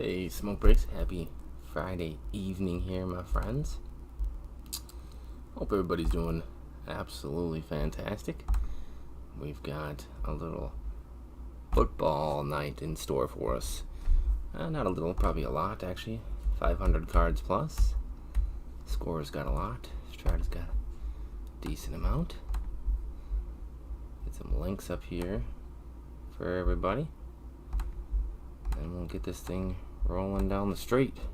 Hey, SmokeBreaks. Happy Friday evening here, my friends. Hope everybody's doing absolutely fantastic. We've got a little football night in store for us. Not a little, probably a lot, actually. 500 cards plus. Score's got a lot. Strata's got a decent amount. Get some links up here for everybody. And we'll get this thing rolling down the street. There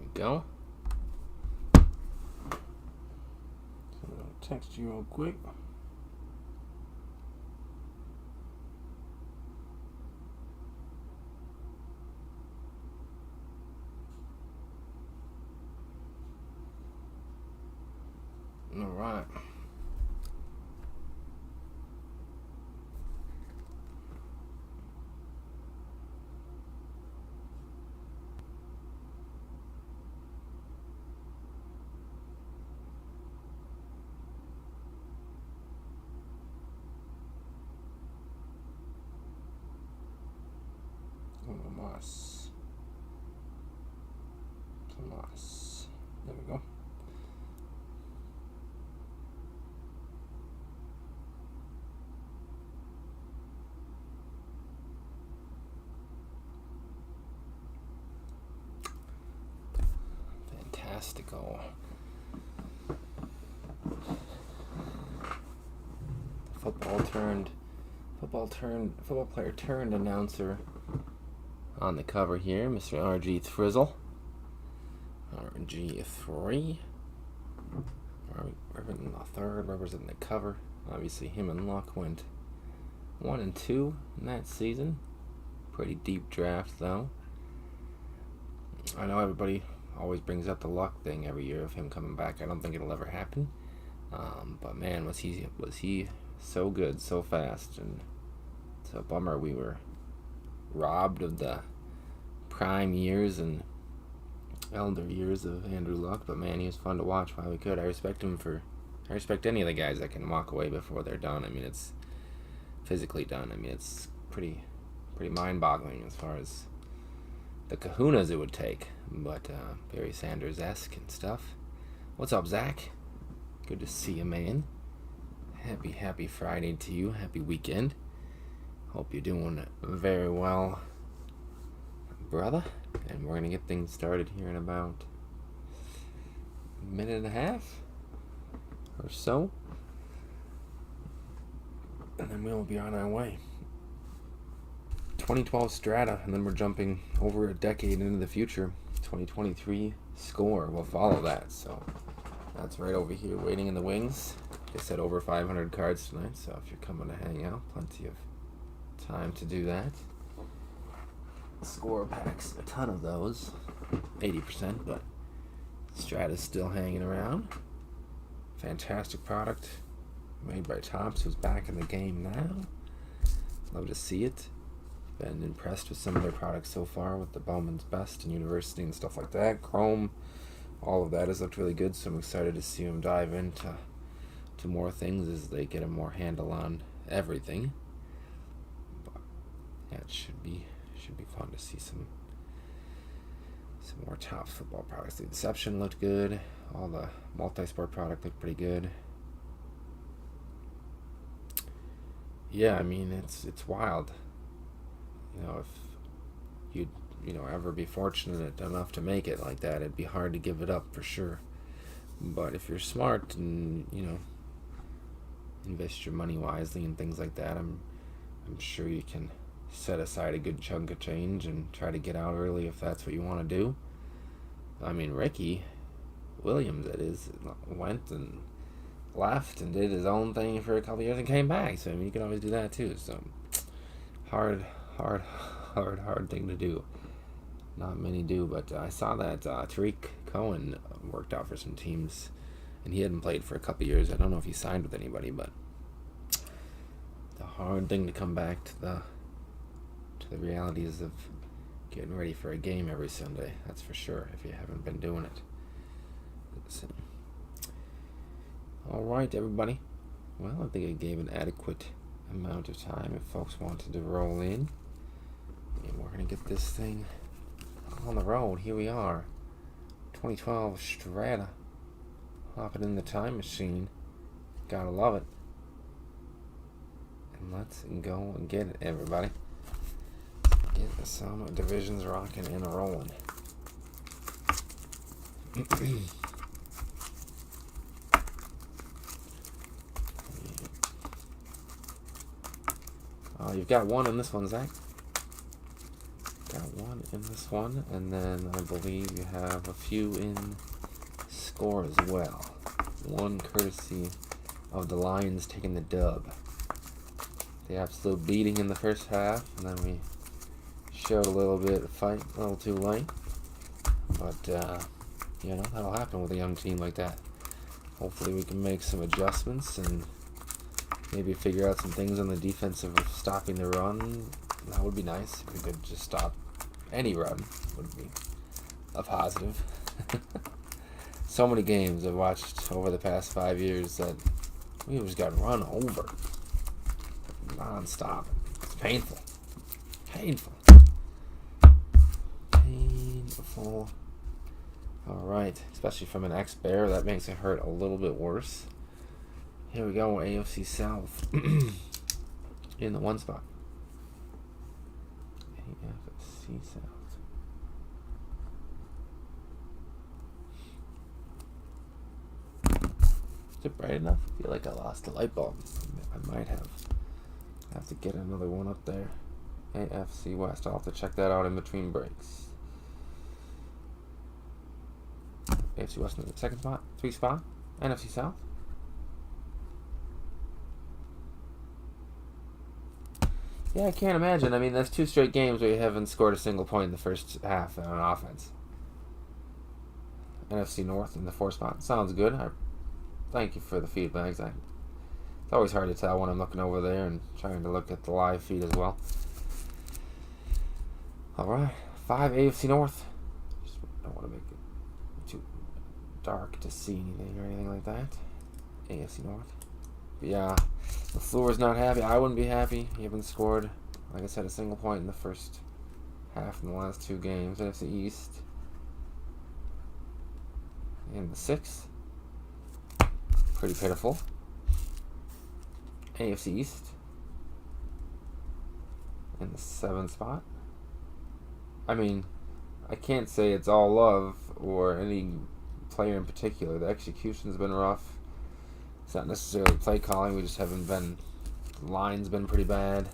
we go. So I'm going to text you real quick. All right. Tomas. There we go. Fantastical. Football player turned announcer on the cover here, Mr. RG Thrizzle. RG3. Representing the third, representing the cover. Obviously, him and Luck went 1 and 2 in that season. Pretty deep draft, though. I know everybody always brings up the Luck thing every year of him coming back. I don't think it'll ever happen. But man, was he so good so fast, and it's a bummer we were robbed of the prime years and elder years of Andrew Luck. But man, he was fun to watch while we could. I respect any of the guys that can walk away before they're done. I mean, it's physically done. I mean, it's pretty mind-boggling as far as the kahunas it would take. But Barry Sanders-esque and stuff. What's up, Zach? Good to see you, man. Happy Friday to you. Happy weekend. Hope you're doing very well, brother. And we're going to get things started here in about a minute and a half or so. And then we'll be on our way. 2012 Strata, and then we're jumping over a decade into the future. 2023 Score will follow that. So that's right over here waiting in the wings. They said over 500 cards tonight, so if you're coming to hang out, plenty of time to do that. Score packs, a ton of those, 80%, but Strata's still hanging around. Fantastic product, made by Topps, who's back in the game now. Love to see it. Been impressed with some of their products so far with the Bowman's Best and University and stuff like that. Chrome, all of that has looked really good, so I'm excited to see them dive into more things as they get a more handle on everything. But yeah, it should be fun to see some more Topps football products. The Inception looked good. All the multi-sport product looked pretty good. Yeah, I mean, it's wild. You know, if you'd ever be fortunate enough to make it like that, it'd be hard to give it up for sure. But if you're smart and invest your money wisely and things like that, I'm sure you can set aside a good chunk of change and try to get out early if that's what you want to do. I mean, Ricky Williams, that is, went and left and did his own thing for a couple years and came back. So I mean, you can always do that too. So hard thing to do. Not many do, but I saw that Tariq Cohen worked out for some teams, and he hadn't played for a couple years. I don't know if he signed with anybody, but the hard thing to come back to the realities of Getting ready for a game every Sunday, that's for sure, if you haven't been doing it. So, alright, everybody. Well, I think I gave an adequate amount of time if folks wanted to roll in. And we're going to get this thing on the road. Here we are. 2012 Strata. Hopping in the time machine. Gotta love it. And let's go and get it, everybody. Get some divisions rocking and rolling. You've got one in this one, Zach. Got one in this one, and then I believe you have a few in score as well. One courtesy of the Lions taking the dub. The absolute beating in the first half, and then we showed a little bit of fight, a little too late. But, you know, that'll happen with a young team like that. Hopefully we can make some adjustments and maybe figure out some things on the defense of stopping the run. That would be nice. If we could just stop any run, would be a positive. So many games I've watched over the past 5 years that we just got run over non-stop. It's painful. Painful. Painful. Alright, especially from an ex-Bear, that makes it hurt a little bit worse. Here we go, AFC South. In the one spot. AFC South. Is it bright enough? I feel like I lost a light bulb. I might have. I have to get another one up there. AFC West. I'll have to check that out in between breaks. AFC West in the second spot. 3 spot. NFC South. Yeah, I can't imagine. I mean, that's 2 straight games where you haven't scored a single point in the first half on offense. NFC North in the 4 spot. Sounds good. Thank you for the feedback. It's always hard to tell when I'm looking over there and trying to look at the live feed as well. Alright. 5 AFC North. Just don't want to make it too dark to see anything or anything like that. AFC North. But yeah, the floor's not happy. I wouldn't be happy. You haven't scored, like I said, a single point in the first half in the last 2 games. NFC East. In the 6th. Pretty pitiful. AFC East. In the 7th spot. I mean, I can't say it's all love or any player in particular. The execution's been rough. It's not necessarily play calling. We just haven't been. The line's been pretty bad.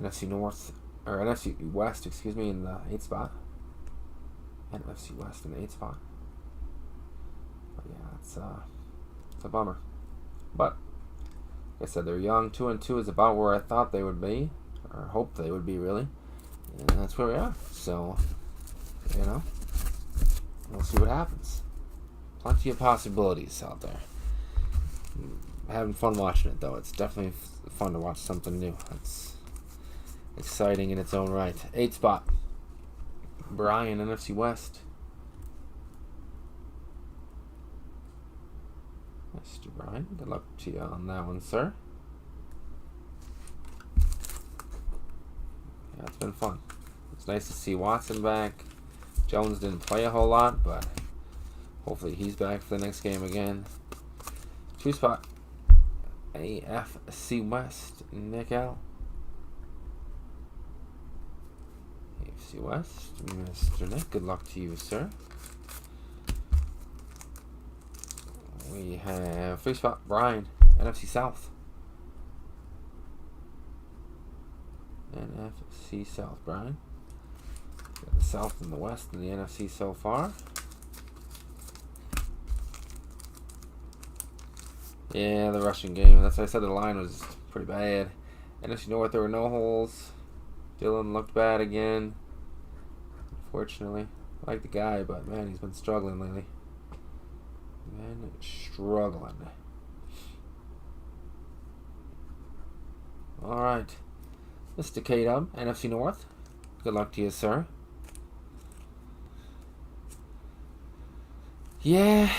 NFC North or NFC West, excuse me, in the 8th spot. NFC West in the 8th spot. But yeah, it's a bummer. But like I said, they're young. 2-2 is about where I thought they would be, or hoped they would be, really. And that's where we are. So, you know, we'll see what happens. Plenty of possibilities out there. Having fun watching it, though. It's definitely fun to watch something new. It's exciting in its own right. 8th spot. Brian, NFC West. Mr. Brian, good luck to you on that one, sir. Yeah, it's been fun. It's nice to see Watson back. Jones didn't play a whole lot, but hopefully he's back for the next game again. 2 spot. AFC West. Nick L. AFC West. Mr. Nick, good luck to you, sir. We have 3 spot. Brian. NFC South. NFC South, Brian. Got the South and the West and the NFC so far. Yeah, the rushing game. That's why I said the line was pretty bad. NFC North, there were no holes. Dylan looked bad again. Unfortunately. I like the guy, but man, he's been struggling lately. Struggling. Alright. Mr. K-Dub, NFC North. Good luck to you, sir. Yeah,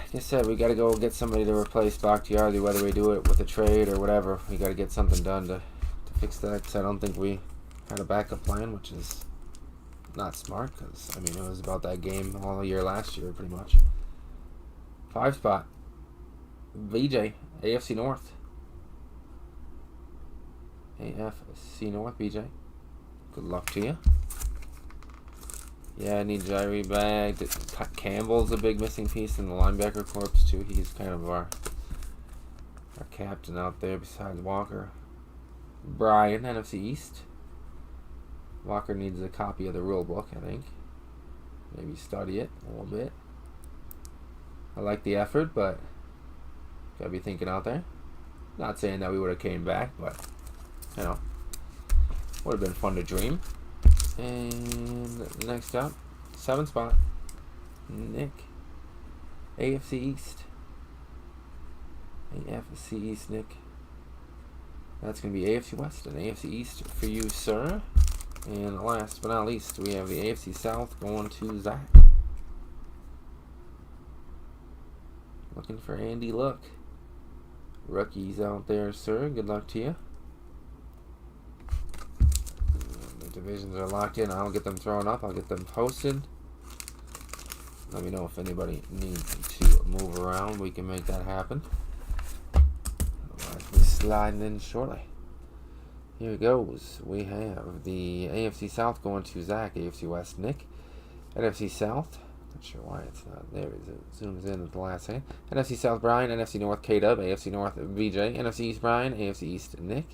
like I said, we got to go get somebody to replace Bakhtiari, whether we do it with a trade or whatever. We got to get something done to fix that, because I don't think we had a backup plan, which is not smart, because, I mean, it was about that game all year last year, pretty much. 5 spot. BJ, AFC North. AFC North, BJ. Good luck to you. Yeah, I need Jairi back. Campbell's a big missing piece in the linebacker corps, too. He's kind of our captain out there besides Walker. Brian, NFC East. Walker needs a copy of the rule book, I think. Maybe study it a little bit. I like the effort, but gotta be thinking out there. Not saying that we would have came back, but, you know, would have been fun to dream. And next up, 7 spot, Nick, AFC East. AFC East, Nick. That's going to be AFC West and AFC East for you, sir. And last but not least, we have the AFC South going to Zach. Looking for Andy Luck. Rookies out there, sir. Good luck to you. The divisions are locked in. I'll get them thrown up. I'll get them posted. Let me know if anybody needs to move around. We can make that happen. Otherwise, we're sliding in shortly. Here it goes. We have the AFC South going to Zach. AFC West, Nick. NFC South. Not sure why it's not there. It zooms in at the last second. NFC South, Brian. NFC North, K-Dub. AFC North, BJ. NFC East, Brian. AFC East, Nick.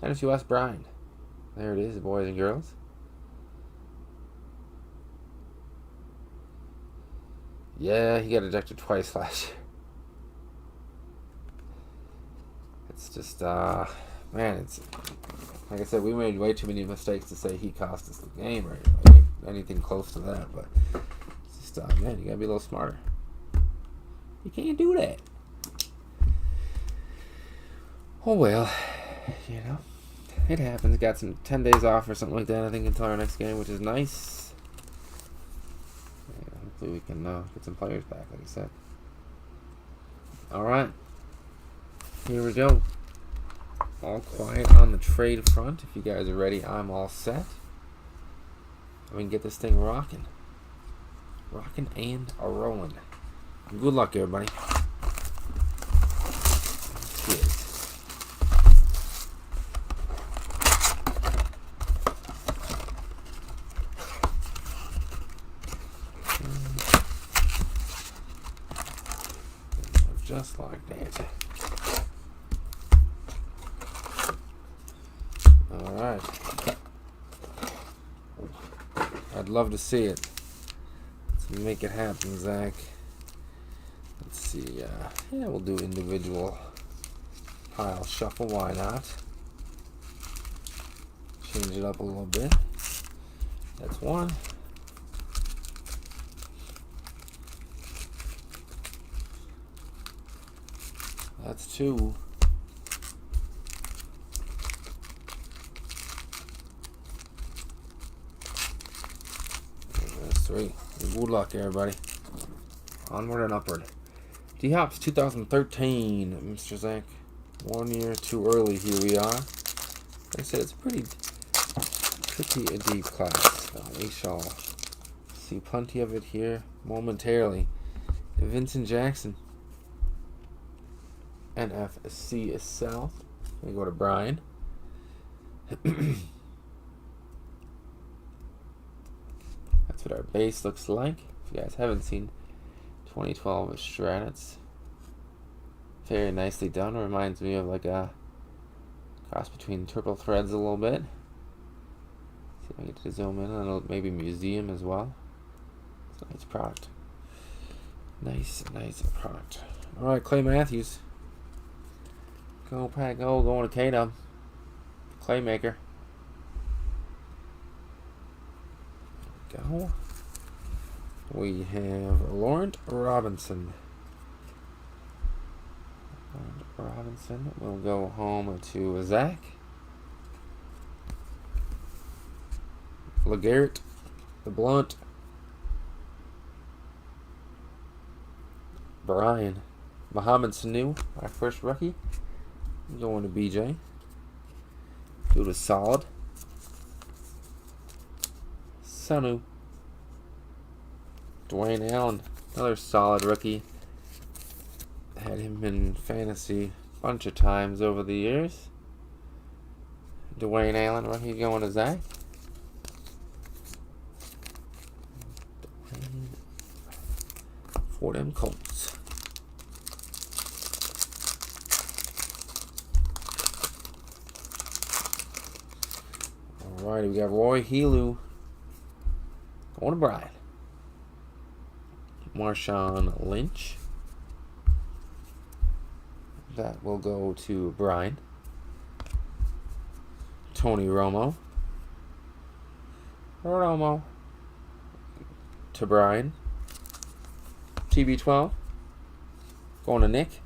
NFC West, Brian. There it is, boys and girls. Yeah, he got ejected twice last year. It's just, man, it's, like I said, we made way too many mistakes to say he cost us the game or anything close to that, but it's just, man, you gotta be a little smarter. You can't do that. Oh, well, you know, it happens. Got some 10 days off or something like that, I think, until our next game, which is nice. Hopefully we can get some players back, like I said. Alright. Here we go. All quiet on the trade front. If you guys are ready, I'm all set. We can get this thing rocking. Rocking and a-rolling. Good luck, everybody. Cheers. Just like that. Alright. I'd love to see it. Let's make it happen, Zach. Let's see. Yeah, we'll do individual pile shuffle. Why not? Change it up a little bit. That's one. That's two. That's three. Good luck, everybody. Onward and upward. D-Hops 2013, Mr. Zach. 1 year too early. Here we are. Like I said, it's pretty a deep class. We shall see plenty of it here momentarily. Vincent Jackson. NFC South. We go to Brian. That's what our base looks like. If you guys haven't seen 2012 Strat, it's very nicely done. Reminds me of like a cross between Triple Threads a little bit. See if I get to zoom in on maybe Museum as well. It's a nice product. Nice product. Alright, Clay Matthews. Go Pack Go, going to K-Dub. Claymaker. Go. We have Laurent Robinson. Robinson will go home to Zach. LeGarrette, the Blunt. Brian. Mohamed Sanu, our first rookie. Going to BJ. Dude was solid. Sanu. Dwayne Allen, another solid rookie. Had him in fantasy a bunch of times over the years. Dwayne Allen, rookie, going to Zach. For them Colts. Alrighty, we got Roy Helu going to Brian. Marshawn Lynch. That will go to Brian. Tony Romo. To Brian. TB12. Going to Nick.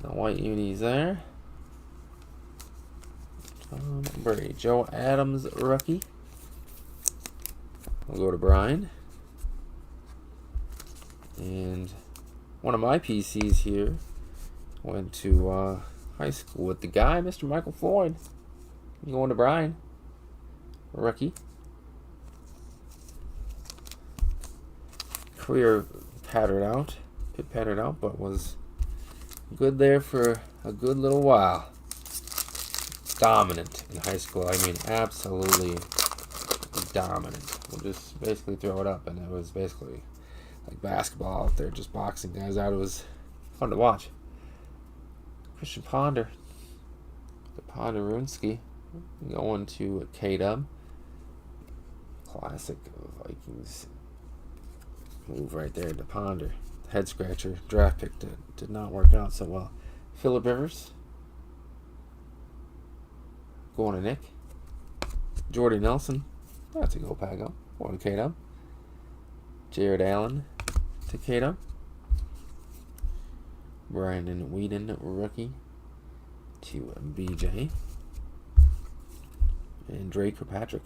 The white unis there. Tom Brady. Joe Adams, rookie. We'll go to Brian. And one of my PCs here went to high school with the guy, Mr. Michael Floyd. Going to Brian. Rookie. Career pattered out, but was good there for a good little while. Dominant in high school. I mean, absolutely dominant. We'll just basically throw it up, and it was basically like basketball out there, just boxing guys out. It was fun to watch. Christian Ponder, the Ponderunsky, going to K-Dub. Classic Vikings move right there to Ponder. Head scratcher, draft pick did not work out so well. Phillip Rivers, going to Nick. Jordy Nelson, that's a go Pago. Going to K-Dub. Jared Allen to K-Dub. Brandon Whedon, rookie, to BJ. And Dre Kirkpatrick,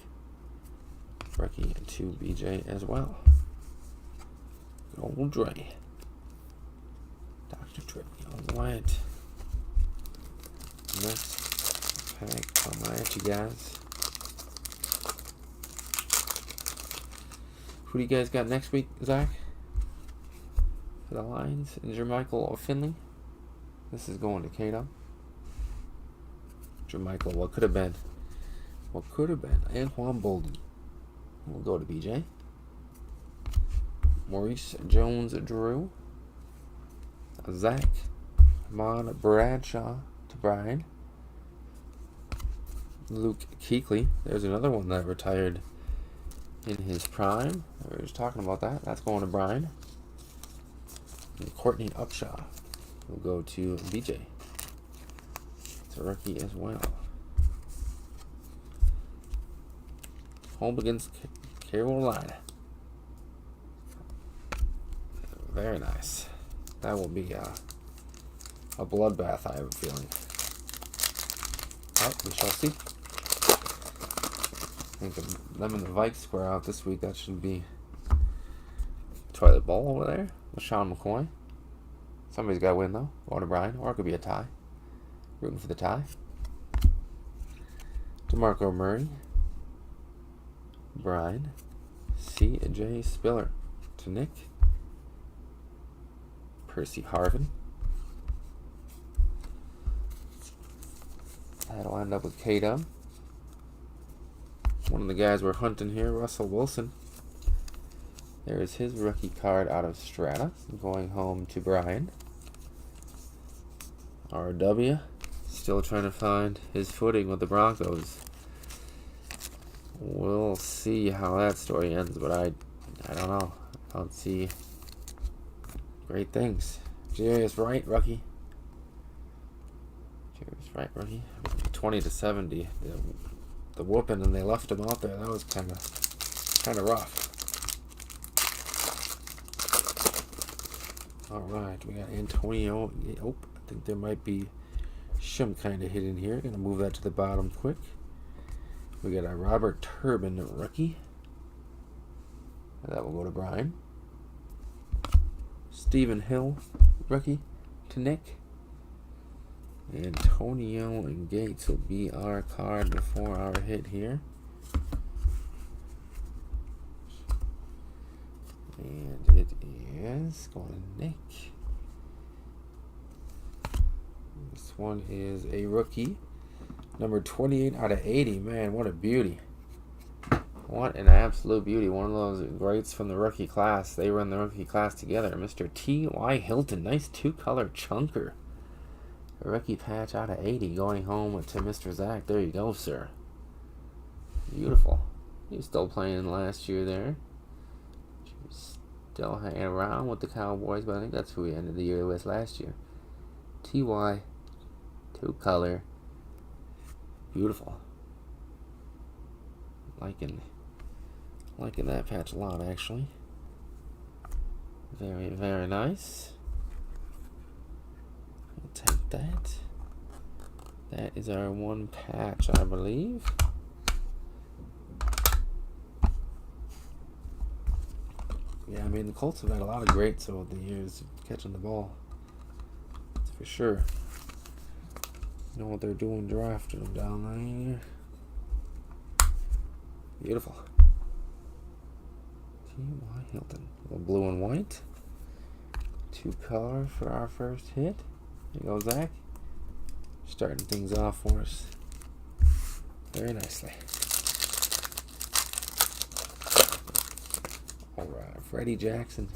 rookie, to BJ as well. Good old Dre. Dr. Dre. Alright. Next pack coming at you guys. Who do you guys got next week, Zach? For the Lions? And Jermichael Finley. This is going to Kato. Jermichael, what could have been? What could have been? Anquan Bolden. We'll go to BJ. Maurice Jones-Drew. Zach. Ahmad Bradshaw to Brian. Luke Kuechly. There's another one that retired in his prime. We were just talking about that. That's going to Brian. And Courtney Upshaw will go to BJ. It's a rookie as well. Home against Carolina. Very nice. That will be a bloodbath, I have a feeling. Oh, we shall see. I think them and the Vikes square out this week. That should be toilet bowl over there. LaShawn McCoy. Somebody's got to win, though. Going to Brian. Or it could be a tie. Rooting for the tie. DeMarco Murray. Brian. C.J. Spiller to Nick. Percy Harvin. That'll end up with K-Dub. One of the guys we're hunting here, Russell Wilson. There is his rookie card out of Strata. Going home to Brian. RW. Still trying to find his footing with the Broncos. We'll see how that story ends, but I don't know. I don't see great things. Jarius Wright, rookie. Jarius Wright, rookie. 20-70. The whooping, and they left him out there. That was kind of rough. All right, we got Antonio. Oh, I think there might be some kind of hidden here. Gonna move that to the bottom quick. We got a Robert Turbin rookie. That will go to Brian. Stephen Hill, rookie, to Nick. Antonio and Gates will be our card before our hit here. And it is going to Nick. This one is a rookie. Number 28 out of 80. Man, what a beauty. What an absolute beauty. One of those greats from the rookie class. They run the rookie class together. Mr. T.Y. Hilton. Nice two-color chunker. A rookie patch out of 80 going home to Mr. Zach. There you go, sir. Beautiful. He was still playing last year there. He was still hanging around with the Cowboys, but I think that's who he ended the year with last year. T.Y. Two-color. Beautiful. Liking that patch a lot, actually. Very, very nice. I'll take that. That is our one patch, I believe. Yeah, I mean, the Colts have had a lot of greats over the years catching the ball. That's for sure. You know what they're doing drafting them down there. Beautiful. T.Y. Hilton. A little blue and white. Two-color for our first hit. There you go, Zach. Starting things off for us very nicely. Alright, Freddie Jackson.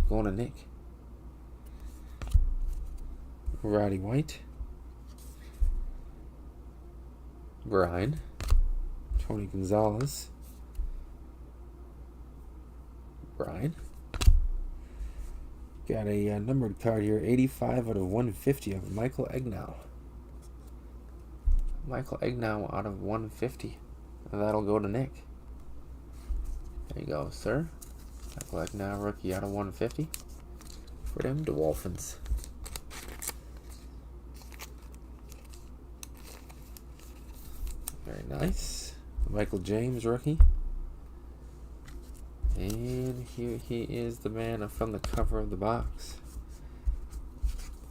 Going to Nick. Roddy White. Brian. Tony Gonzalez. Brian. Got a numbered card here, 85 out of 150 of Michael Egnow. Michael Egnow out of 150. And that'll go to Nick. There you go, sir. Michael Egnow, rookie out of 150. For them Dolphins. Very nice. Michael James, rookie. And here he is, the man from the cover of the box.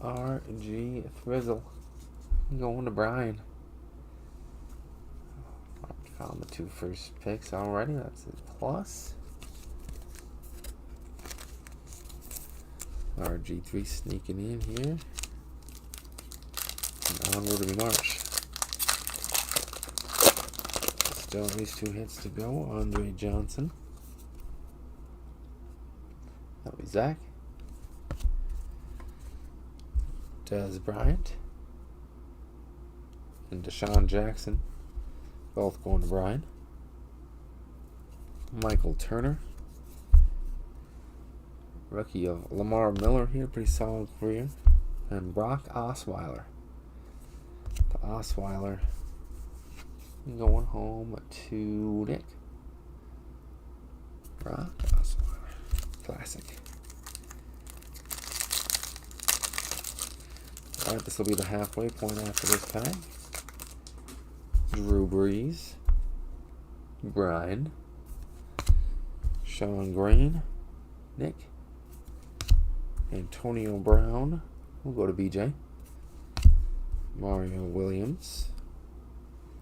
R.G. Thrizzle. Going to Brian. Found the two first picks already. That's his plus. RG3 sneaking in here. And onward we march. Still at least two hits to go. Andre Johnson. That'll be Zach. Des Bryant. And Deshaun Jackson. Both going to Brian. Michael Turner. Rookie of Lamar Miller here. Pretty solid career. And Brock Osweiler. The Osweiler going home to Nick. Brock Osweiler. Classic. Alright, this will be the halfway point after this pack. Drew Brees. Brian. Sean Green. Nick. Antonio Brown. We'll go to BJ. Mario Williams.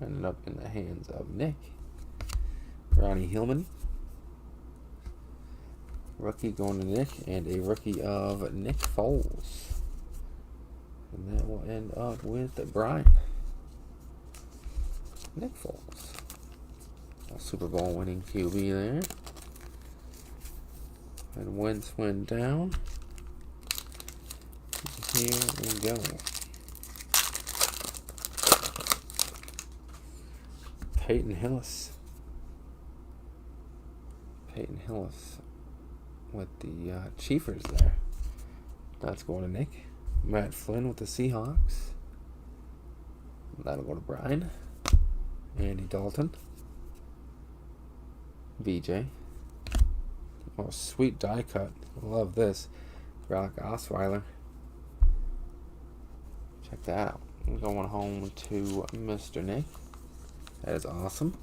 Ended up in the hands of Nick. Ronnie Hillman. Rookie going to Nick, and a rookie of Nick Foles. And that will end up with Brian. Nick Foles. A Super Bowl winning QB there. And Wentz went down. Here we go. Peyton Hillis. Peyton Hillis with the Chiefers there. That's going to Nick. Matt Flynn with the Seahawks. That'll go to Brian. Andy Dalton. BJ. Oh, sweet die cut. Love this. Brock Osweiler. Check that out. I'm going home to Mr. Nick. That is awesome.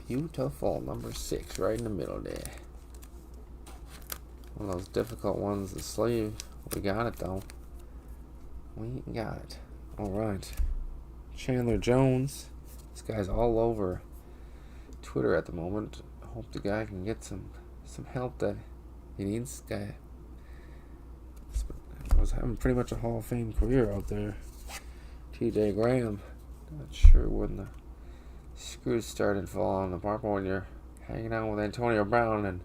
Beautiful. Number 6 right in the middle there. One of those difficult ones to sleeve. We got it though. We got it. Alright. Chandler Jones. This guy's all over Twitter at the moment. I hope the guy can get some help that he needs. This guy was having pretty much a Hall of Fame career out there. TJ Graham. Not sure when the screws started falling apart, but when you're hanging out with Antonio Brown and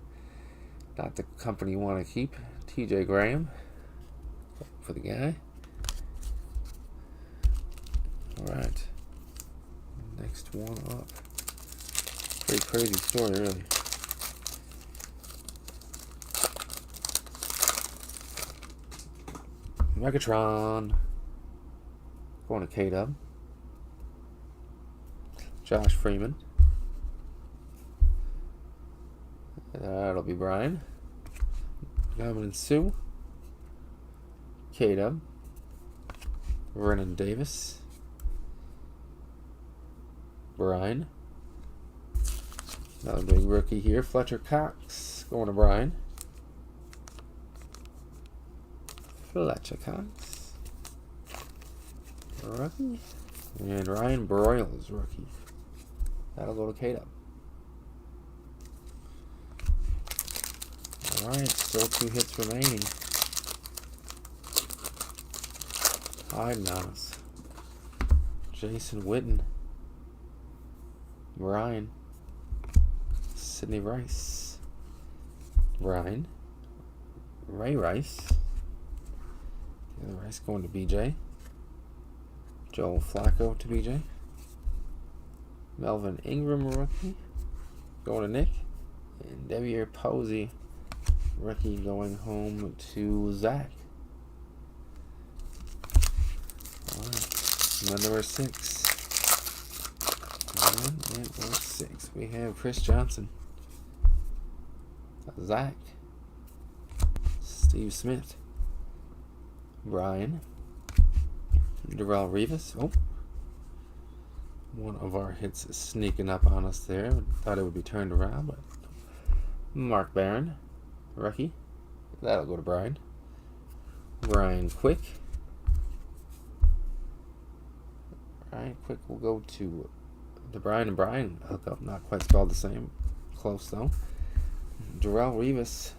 not the company you want to keep. TJ Graham for the guy. Alright. Next one up. Pretty crazy story, really. Megatron. Going to K-Dub. Josh Freeman. That'll be Brian. Gavin and Sue. K-Dub. Vernon Davis. Brian. Another big rookie here. Fletcher Cox. Going to Brian. Fletcher Cox. Rookie. And Ryan Broyles, rookie. That'll go to K-Dub. Alright, still 2 hits remaining. Hiding on us. Jason Witten. Brian. Sidney Rice. Brian. Ray Rice. The other Rice going to BJ. Joel Flacco to BJ. Melvin Ingram, rookie. Going to Nick. And Devier Posey, rookie, going home to Zach. Alright. Number 6. And number 6. We have Chris Johnson. Zach. Steve Smith. Brian. Darrelle Revis. Oh. One of our hits is sneaking up on us there. Thought it would be turned around, but Mark Barron, rookie. That'll go to Brian. Brian Quick. Brian Quick will go to the Brian and Brian hookup. Not quite spelled the same. Close though. Darrelle Revis.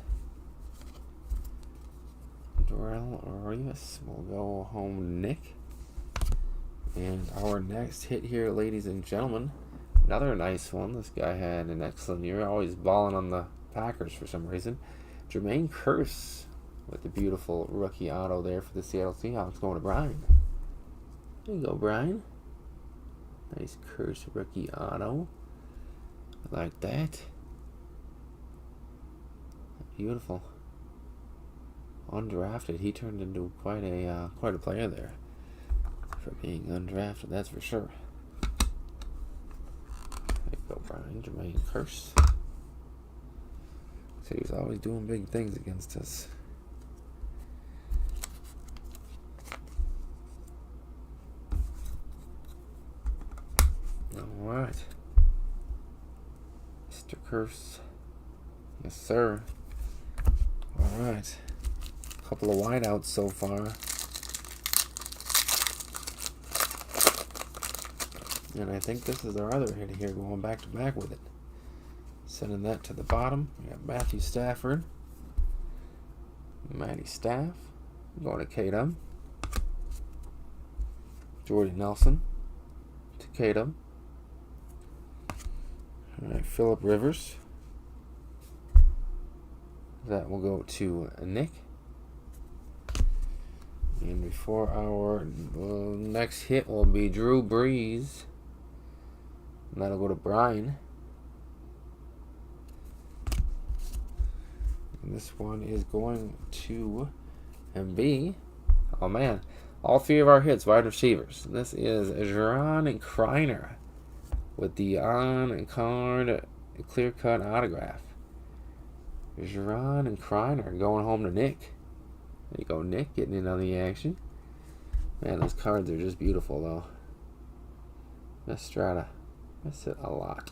Darrelle Revis will go home Nick. And our next hit here, ladies and gentlemen, another nice one. This guy had an excellent year, always balling on the Packers for some reason. Jermaine Kearse with the beautiful rookie auto there for the Seattle Seahawks, going to Brian. There you go, Brian. Nice Kearse rookie auto. I like that. Beautiful. Undrafted. He turned into quite a player there. For being undrafted, that's for sure. There you go, Brian. Jermaine Kearse. So he was always doing big things against us. Alright. Mr. Kearse. Yes, sir. Alright. Couple of wideouts so far. And I think this is our other hit here, going back to back with it. Sending that to the bottom. We got Matthew Stafford. Matty Staff. Going to K-Dub. Jordy Nelson to K-Dub. Alright, Phillip Rivers. That will go to Nick. And before our next hit will be Drew Brees. And that'll go to Brian. And this one is going to be, oh man, all 3 of our hits, wide receivers. This is Jerron Kreiner with the on-card clear-cut autograph. Jerron Kreiner going home to Nick. There you go, Nick, getting in on the action. Man, those cards are just beautiful, though. Estrada. Miss it a lot.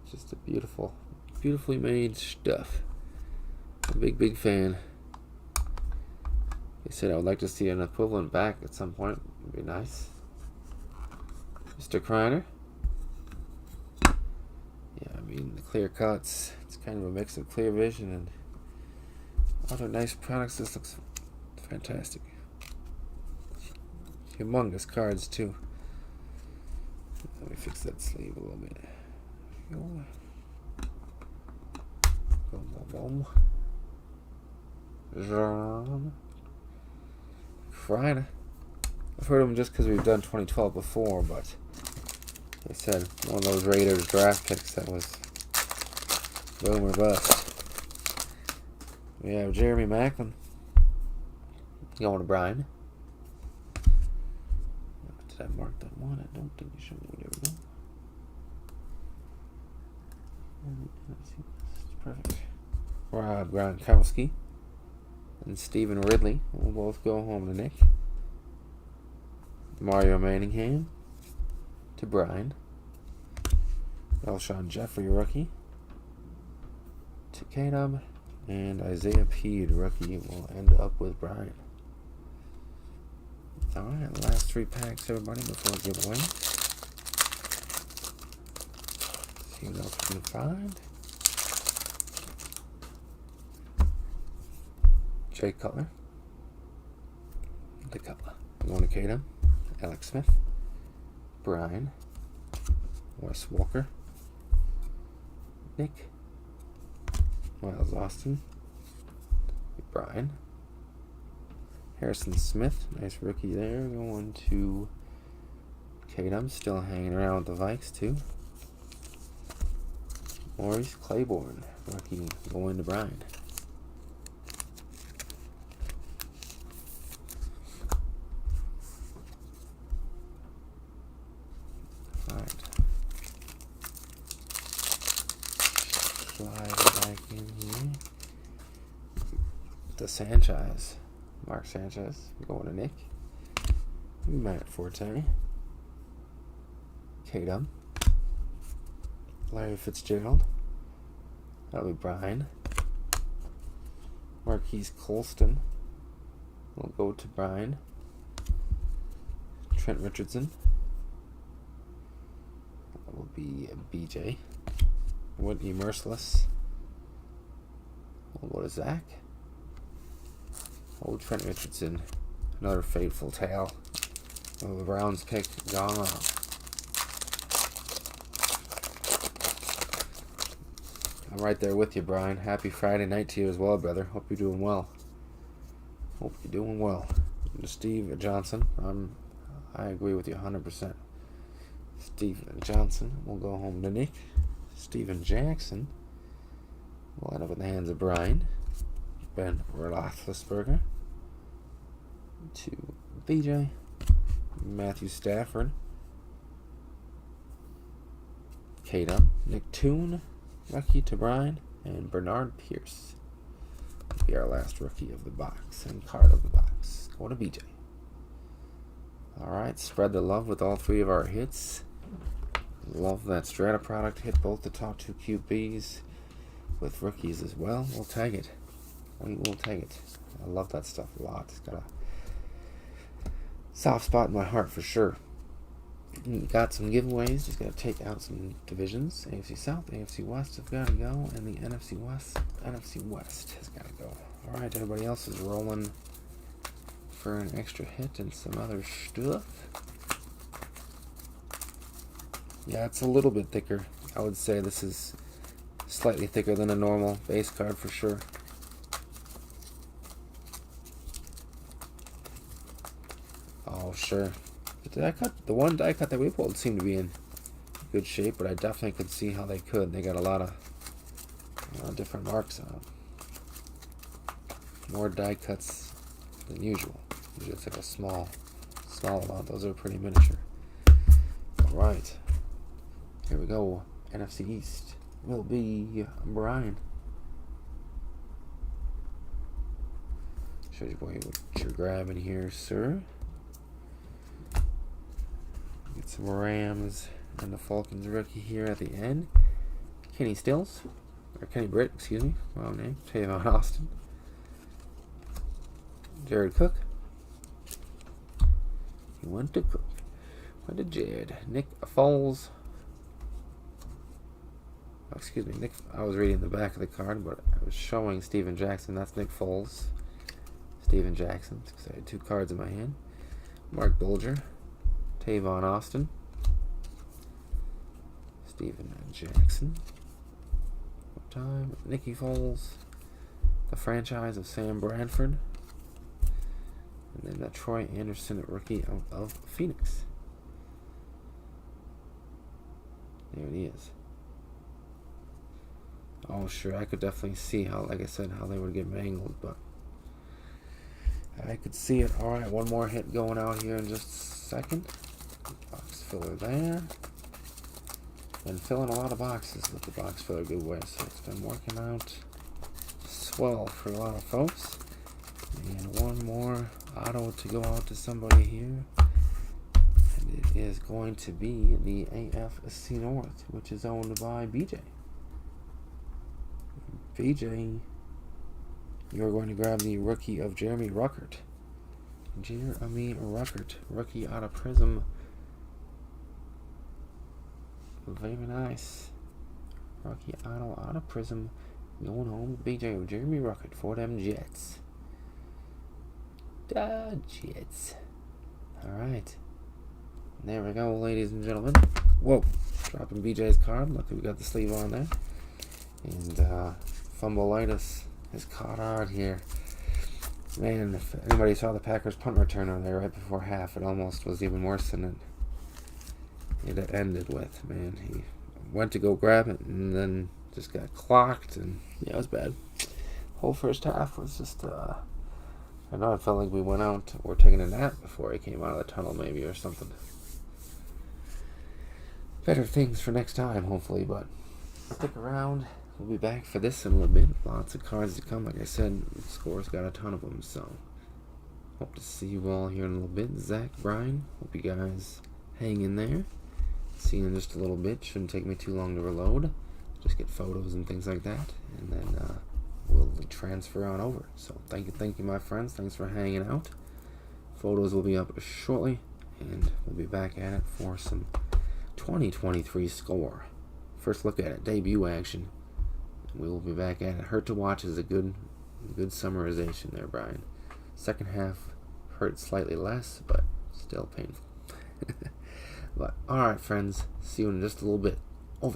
It's just a beautiful, beautifully made stuff. I'm a big fan. They said I would like to see an equivalent back at some point. Would be nice. Mr. Kreiner. Yeah, I mean the clear cuts. It's kind of a mix of clear vision and other nice products. This looks fantastic. Humongous cards too. Let me fix that sleeve a little bit. Boom, boom, boom. Kreiner. I've heard of him just because we've done 2012 before, but they said one of those Raiders draft picks that was boom or bust. We have Jeremy Macklin going to Brian. Did I mark that one? I don't think you should. There we go. Perfect. Rob Gronkowski and Stephen Ridley will both go home to Nick. Mario Manningham to Brian. Alshon Jeffrey, rookie, to K-Dub. And Isaiah Peed, rookie, will end up with Brian. Alright, last 3 packs, everybody, before giveaway. See what else we can find. Jay Cutler. The Cutler. Going to K-Dub. Alex Smith. Brian. Wes Walker. Nick. Miles Austin. Brian. Harrison Smith, nice rookie there, going to K-Dub, still hanging around with the Vikes too. Maurice Claiborne, rookie, going to Brian. Alright. Slide it back in here. The Sanchez. Mark Sanchez, going to Nick. Matt Forte. K-Dub. Larry Fitzgerald. That'll be Brian. Marquise Colston will go to Brian. Trent Richardson. That will be BJ. Whitney Merciless. We'll go to Zach. Old Trent Richardson, another fateful tale of the Browns pick gone off. I'm right there with you, Brian. Happy Friday night to you as well, brother. Hope you're doing well. Hope you're doing well. And to Steve Johnson, I agree with you 100%. Steve Johnson will go home to Nick. Steven Jackson will end up in the hands of Brian. Ben Roethlisberger to BJ. Matthew Stafford. K-Dub. Nick Toon, rookie to Brian. And Bernard Pierce will be our last rookie of the box and card of the box. Going to BJ. Alright, spread the love with all 3 of our hits. Love that Strata product. Hit both the top 2 QBs with rookies as well. We'll tag it. We will take it. I love that stuff a lot. It's got a soft spot in my heart for sure. Got some giveaways. Just got to take out some divisions. AFC South, AFC West have got to go, and the NFC West has got to go. All right, everybody else is rolling for an extra hit and some other stuff. Yeah, it's a little bit thicker. I would say this is slightly thicker than a normal base card for sure. Oh, sure. The one die cut that we pulled seemed to be in good shape, but I definitely could see how they could. They got a lot of different marks on them. More die cuts than usual. Usually it's like a small amount. Those are pretty miniature. Alright. Here we go. NFC East will be Brian. Show you what you're grabbing here, sir. Get some Rams and the Falcons rookie here at the end. Kenny Stills. or Kenny Britt, excuse me, wrong name. Tavon Austin. Jared Cook. He went to Cook. Went to Jared. Nick Foles. Oh, excuse me, Nick. I was reading the back of the card, but I was showing Steven Jackson. That's Nick Foles. Steven Jackson. Because I had 2 cards in my hand. Mark Bulger. Tavon Austin. Steven Jackson. What time? Nicky Foles. The franchise of Sam Bradford. And then that Troy Anderson, rookie of Phoenix. There it is. Oh, sure, I could definitely see how, like I said, how they would get mangled, but I could see it. All right, one more hit going out here in just a second. Box filler there. Been filling a lot of boxes with the box filler good way, so it's been working out swell for a lot of folks. And one more auto to go out to somebody here. And it is going to be the AFC North, which is owned by BJ. BJ, you're going to grab the rookie of Jeremy Ruckert. Jeremy Ruckert, rookie out of Prism. Very nice. Rookie auto out of Prism. Going home with BJ of Jeremy Ruckert for them Jets. The Jets. Alright. There we go, ladies and gentlemen. Whoa. Dropping BJ's card. Luckily we got the sleeve on there. And Fumbleitis is caught out here. Man, if anybody saw the Packers punt return on there right before half, it almost was even worse than it ended with. Man, he went to go grab it and then just got clocked, and yeah, it was bad. Whole first half was just I know it felt like we went out or taking a nap before he came out of the tunnel, maybe, or something. Better things for next time, hopefully, but stick around. We'll be back for this in a little bit. Lots of cards to come. Like I said, the score's got a ton of them, so hope to see you all here in a little bit. Zach, Brian, hope you guys hang in there. See you in just a little bit. Shouldn't take me too long to reload. Just get photos and things like that, and then we'll transfer on over. So thank you, my friends. Thanks for hanging out. Photos will be up shortly, and we'll be back at it for some 2023 score. First look at it, debut action. We will be back at it. Hurt to watch is a good summarization there, Brian. Second half hurt slightly less, but still painful. But alright, friends, see you in just a little bit.